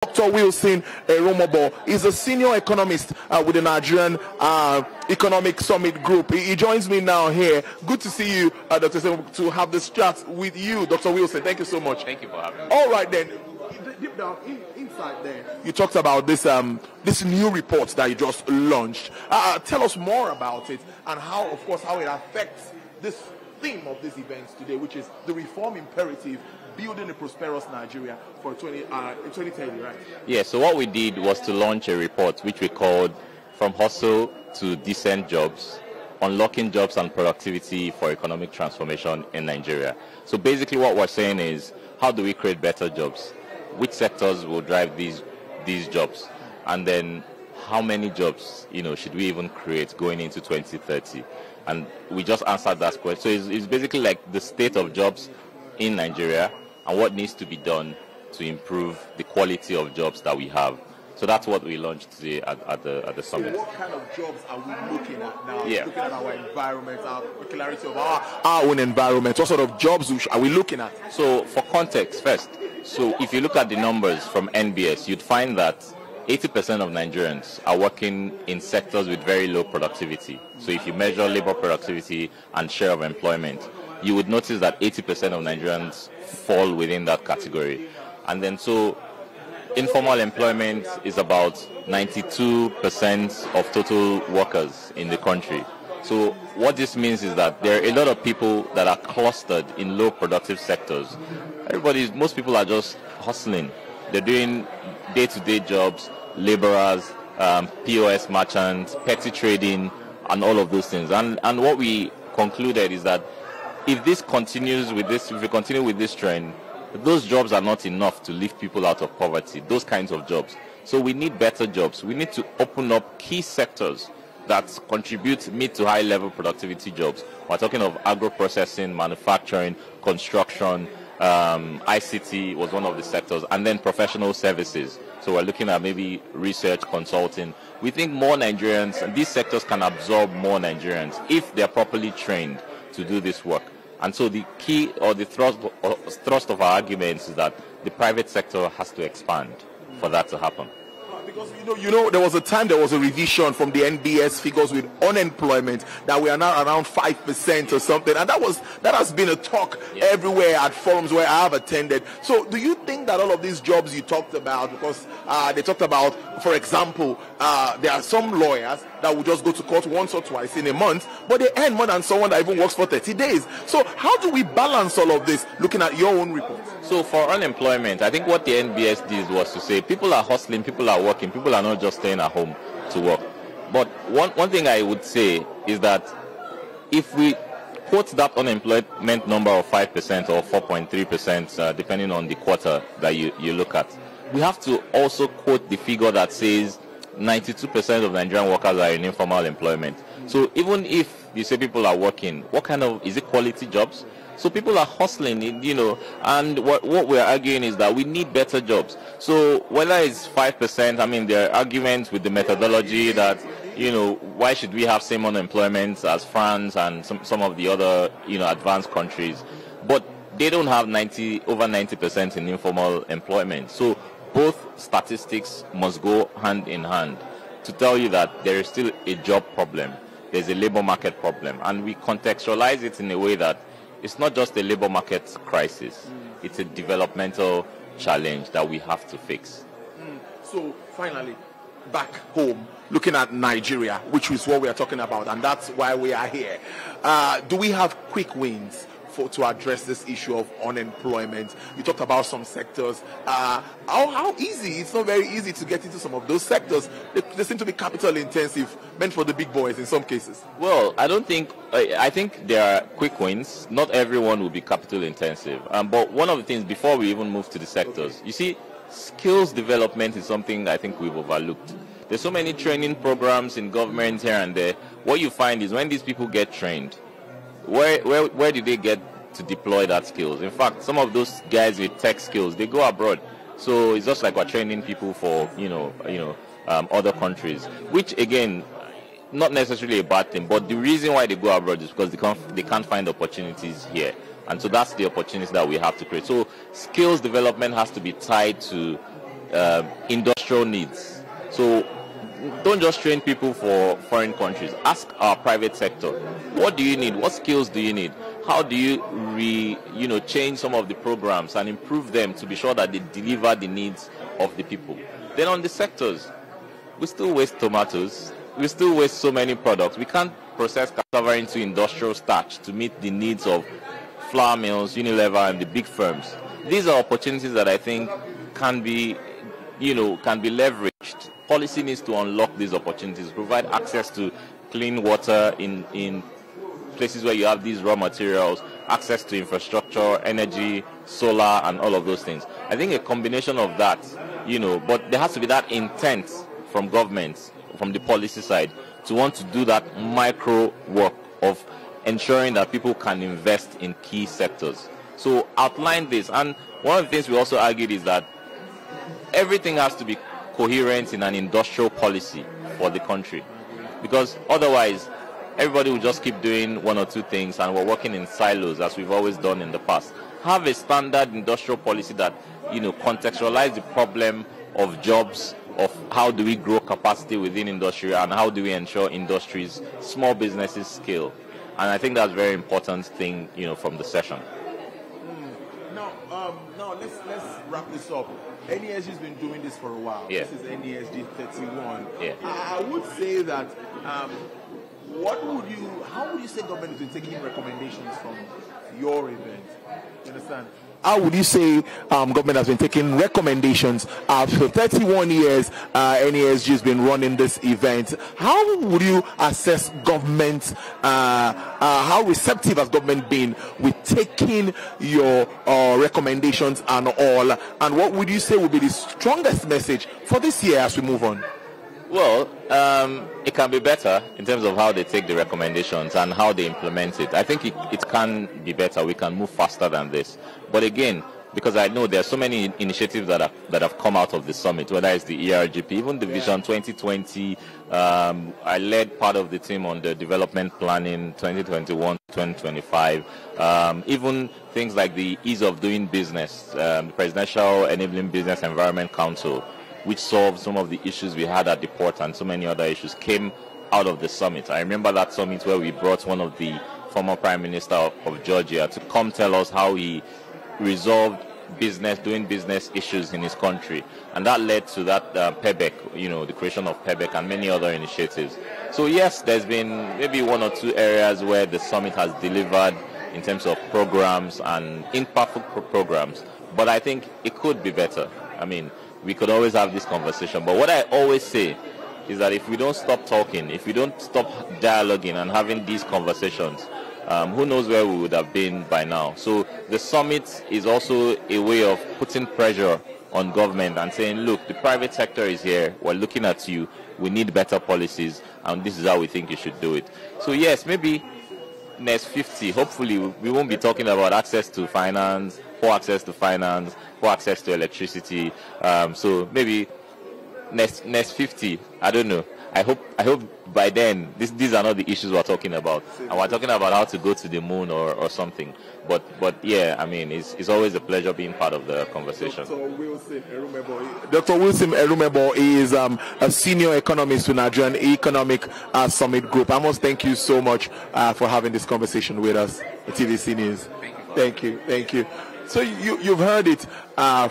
Dr. Wilson Erumebor is a senior economist with the Nigerian Economic Summit Group. He joins me now here. Good to see you, Dr. to have this chat with you, Dr. Wilson. Thank you so much. Thank you for having me. All right then. Deep down, inside there, you talked about this this new report that you just launched. Tell us more about it and how, of course, how it affects this theme of this event today, which is the reform imperative, building a prosperous Nigeria for 2030, right? Yeah, so what we did was to launch a report which we called From Hustle to Decent Jobs, Unlocking Jobs and Productivity for Economic Transformation in Nigeria. So basically what we're saying is, how do we create better jobs? Which sectors will drive these jobs? And then how many jobs, should we even create going into 2030? And we just answered that question. So it's basically like the state of jobs in Nigeria and what needs to be done to improve the quality of jobs that we have. So that's what we launched today at the summit. So what kind of jobs are we looking at now? Yeah. Looking at our environment, our particularity of our own environment. What sort of jobs are we looking at? So for context first, so if you look at the numbers from NBS, you'd find that 80% of Nigerians are working in sectors with very low productivity. So if you measure labor productivity and share of employment, you would notice that 80% of Nigerians fall within that category. And then so informal employment is about 92% of total workers in the country. So what this means is that there are a lot of people that are clustered in low productive sectors. Most people are just hustling. They're doing day-to-day jobs, laborers, POS merchants, petty trading, and all of those things. And what we concluded is that if we continue with this trend, those jobs are not enough to lift people out of poverty, those kinds of jobs. So we need better jobs. We need to open up key sectors that contribute mid to high level productivity jobs. We're talking of agro-processing, manufacturing, construction, ICT was one of the sectors, and then professional services. So we're looking at maybe research, consulting. We think more Nigerians, and these sectors can absorb more Nigerians if they're properly trained to do this work. And so the key or the thrust of our arguments is that the private sector has to expand for that to happen. Because there was a time there was a revision from the NBS figures with unemployment that we are now around 5% or something, and that has been a talk everywhere at forums where I have attended. So do you think that all of these jobs you talked about, because they talked about, for example, there are some lawyers that will just go to court once or twice in a month, but they earn more than someone that even works for 30 days. So how do we balance all of this, looking at your own report? So for unemployment, I think what the NBS did was to say people are hustling, people are working, people are not just staying at home to work. But one thing I would say is that if we quote that unemployment number of 5% or 4.3%, depending on the quarter that you look at, we have to also quote the figure that says 92% of Nigerian workers are in informal employment. So even if you say people are working, what kind of, is it quality jobs? So people are hustling, and what we're arguing is that we need better jobs. So whether it's 5%, there are arguments with the methodology that, why should we have same unemployment as France and some of the other, advanced countries? But they don't have over 90% in informal employment. So both statistics must go hand in hand to tell you that there is still a job problem. There's a labor market problem. And we contextualize it in a way that it's not just a labor market crisis. It's a developmental challenge that we have to fix. So finally, back home, looking at Nigeria, which is what we are talking about, and that's why we are here. Do we have quick wins to address this issue of unemployment? You talked about some sectors. How easy? It's not very easy to get into some of those sectors. They seem to be capital intensive, meant for the big boys in some cases. Well, I think there are quick wins. Not everyone will be capital intensive. But one of the things, before we even move to the sectors, you see, skills development is something I think we've overlooked. There's so many training programs in government here and there. What you find is when these people get trained, where do they get to deploy that skills? In fact, some of those guys with tech skills, they go abroad. So it's just like we're training people for other countries, which again, not necessarily a bad thing. But the reason why they go abroad is because they can't find opportunities here. And so that's the opportunity that we have to create. So skills development has to be tied to industrial needs. So don't just train people for foreign countries. Ask our private sector, what do you need? What skills do you need? How do you change some of the programs and improve them to be sure that they deliver the needs of the people? Then on the sectors, we still waste tomatoes. We still waste so many products. We can't process cassava into industrial starch to meet the needs of flour mills, Unilever, and the big firms. These are opportunities that I think can be leveraged. Policy needs to unlock these opportunities, provide access to clean water in places where you have these raw materials, access to infrastructure, energy, solar, and all of those things. I think a combination of that, but there has to be that intent from governments, from the policy side, to want to do that micro work of ensuring that people can invest in key sectors. So outline this. And one of the things we also argued is that everything has to be coherent in an industrial policy for the country, because otherwise everybody will just keep doing one or two things and we're working in silos as we've always done in the past. Have a standard industrial policy that contextualize the problem of jobs, of how do we grow capacity within industry, and how do we ensure industries, small businesses scale. And I think that's a very important thing from the session. Now let's wrap this up. NESG has been doing this for a while. Yeah. This is NESG 31. Yeah. I would say that how would you say government has been taking recommendations from your event? You understand? How would you say government has been taking recommendations? For 31 years, NESG has been running this event. How would you assess government? How receptive has government been with taking your recommendations and all? And what would you say would be the strongest message for this year as we move on? Well, it can be better in terms of how they take the recommendations and how they implement it. I think it can be better. We can move faster than this. But again, because I know there are so many initiatives that have come out of the summit, whether it's the ERGP, even the Vision 2020. I led part of the team on the development planning 2021-2025. Even things like the ease of doing business, the Presidential Enabling Business Environment Council, which solved some of the issues we had at the port and so many other issues, came out of the summit. I remember that summit where we brought one of the former Prime Minister of Georgia to come tell us how he resolved doing business issues in his country. And that led to that PEBEC, the creation of PEBEC and many other initiatives. So yes, there's been maybe one or two areas where the summit has delivered in terms of programs and impactful programs. But I think it could be better. I mean, we could always have this conversation. But what I always say is that if we don't stop talking, if we don't stop dialoguing and having these conversations, who knows where we would have been by now. So the summit is also a way of putting pressure on government and saying, look, the private sector is here, we're looking at you, we need better policies, and this is how we think you should do it. So yes, maybe next 50, hopefully we won't be talking about access to finance, poor access to finance, poor access to electricity. So maybe next 50, I don't know. I hope by then these are not the issues we're talking about, and we're talking about how to go to the moon or something. But yeah, I mean, it's always a pleasure being part of the conversation. Dr. Wilson Erumebor is a senior economist with Nigerian Economic Summit Group. I must thank you so much for having this conversation with us at TVC News. Thank you. So you've heard it from